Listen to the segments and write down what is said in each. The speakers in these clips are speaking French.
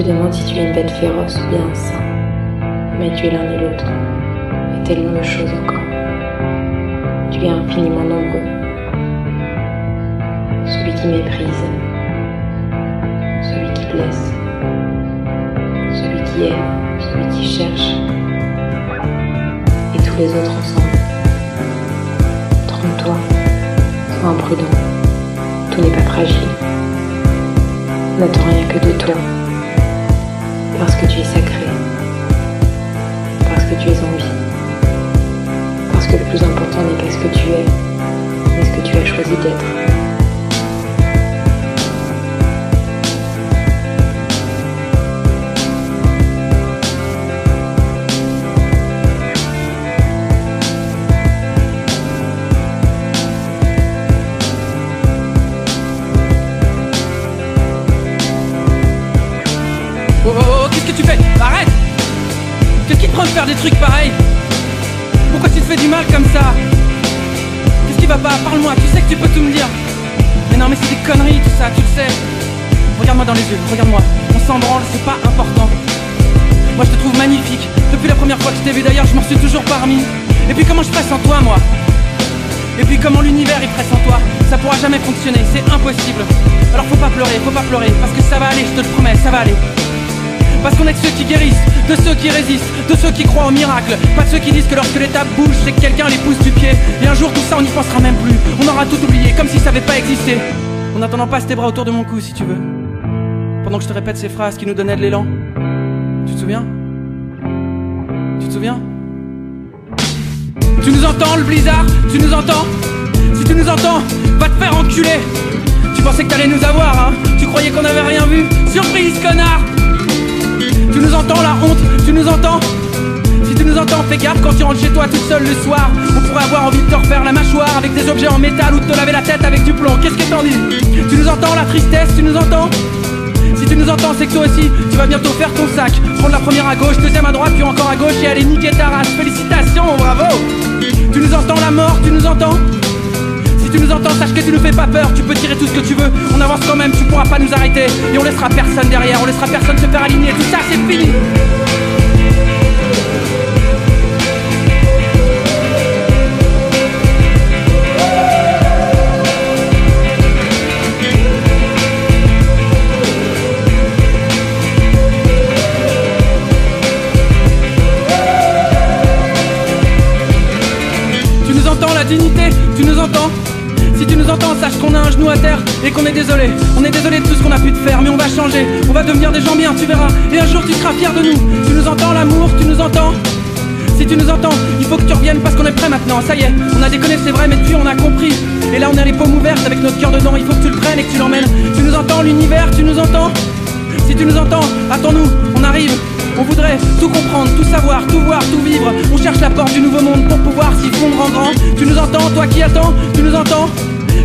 te demandes si tu es une bête féroce ou bien un saint. Mais tu es l'un et l'autre, et tellement de choses encore. Tu es infiniment nombreux. Celui qui méprise, celui qui blesse, celui qui aime, celui qui cherche, et tous les autres ensemble. Trompe-toi, sois imprudent, tout n'est pas fragile. N'attends rien que de toi, parce que tu es sacré, parce que tu es en vie, parce que le plus important n'est pas ce que tu es, mais ce que tu as choisi d'être. Oh, qu'est-ce que tu fais? Arrête! Qu'est-ce qui te prend de faire des trucs pareils? Pourquoi tu te fais du mal comme ça? Qu'est-ce qui va pas? Parle-moi, tu sais que tu peux tout me dire. Mais non, mais c'est des conneries tout ça, tu le sais. Regarde-moi dans les yeux, regarde-moi. On s'en branle, c'est pas important. Moi je te trouve magnifique. Depuis la première fois que je t'ai vu d'ailleurs, je m'en suis toujours pas remis. Et puis comment je presse en toi, moi? Et puis comment l'univers il presse en toi? Ça pourra jamais fonctionner, c'est impossible. Alors faut pas pleurer, parce que ça va aller, je te le promets, ça va aller. Parce qu'on est de ceux qui guérissent, de ceux qui résistent, de ceux qui croient au miracle. Pas de ceux qui disent que lorsque l'étape bouge, c'est que quelqu'un les pousse du pied. Et un jour tout ça on n'y pensera même plus. On aura tout oublié, comme si ça avait pas existé. En attendant, passe tes bras autour de mon cou si tu veux. Pendant que je te répète ces phrases qui nous donnaient de l'élan. Tu te souviens? Tu te souviens? Tu nous entends le blizzard? Tu nous entends? Si tu nous entends, va te faire enculer. Tu pensais que t'allais nous avoir, hein? Tu croyais qu'on avait rien vu? Surprise, connard! Tu nous entends la honte, tu nous entends? Si tu nous entends, fais gaffe quand tu rentres chez toi toute seule le soir. On pourrait avoir envie de te refaire la mâchoire avec des objets en métal ou de te laver la tête avec du plomb. Qu'est-ce que t'en dis? Tu nous entends la tristesse, tu nous entends? Si tu nous entends, c'est que toi aussi, tu vas bientôt faire ton sac. Prendre la première à gauche, deuxième à droite, puis encore à gauche et aller niquer ta race. Félicitations, bravo! Tu nous entends la mort, tu nous entends? Si tu nous entends, sache que tu nous fais pas peur, tu peux tirer tout ce que tu veux, on avance quand même, tu pourras pas nous arrêter. Et on laissera personne derrière, on laissera personne se faire aligner, tout ça c'est fini. Tu nous entends la dignité, tu nous entends? Si tu nous entends, sache qu'on a un genou à terre et qu'on est désolé. On est désolé de tout ce qu'on a pu te faire, mais on va changer. On va devenir des gens bien, tu verras. Et un jour tu seras fier de nous. Tu nous entends l'amour, tu nous entends? Si tu nous entends, il faut que tu reviennes parce qu'on est prêt maintenant. Ça y est, on a déconné c'est vrai, mais depuis on a compris. Et là on a les paumes ouvertes avec notre cœur dedans. Il faut que tu le prennes et que tu l'emmènes. Tu nous entends l'univers, tu nous entends? Si tu nous entends, attends-nous, on arrive. On voudrait tout comprendre, tout savoir, tout voir, tout vivre. On cherche la porte du nouveau monde pour pouvoir s'y fondre en grand. Tu nous entends, toi qui attends? Tu nous entends?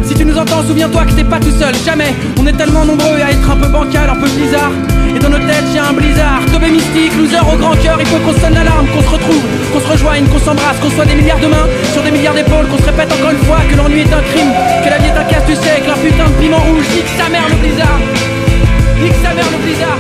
Si tu nous entends, souviens-toi que t'es pas tout seul, jamais. On est tellement nombreux à être un peu bancal, un peu bizarre. Et dans nos têtes y'a un blizzard. Teubé mystique, loser au grand cœur. Il faut qu'on sonne l'alarme, qu'on se retrouve, qu'on se rejoigne, qu'on s'embrasse, qu'on soit des milliards de mains sur des milliards d'épaules, qu'on se répète encore une fois que l'ennui est un crime, que la vie est un casse du siècle, un putain de piment rouge. Nique sa mère le blizzard, nique sa mère le blizzard.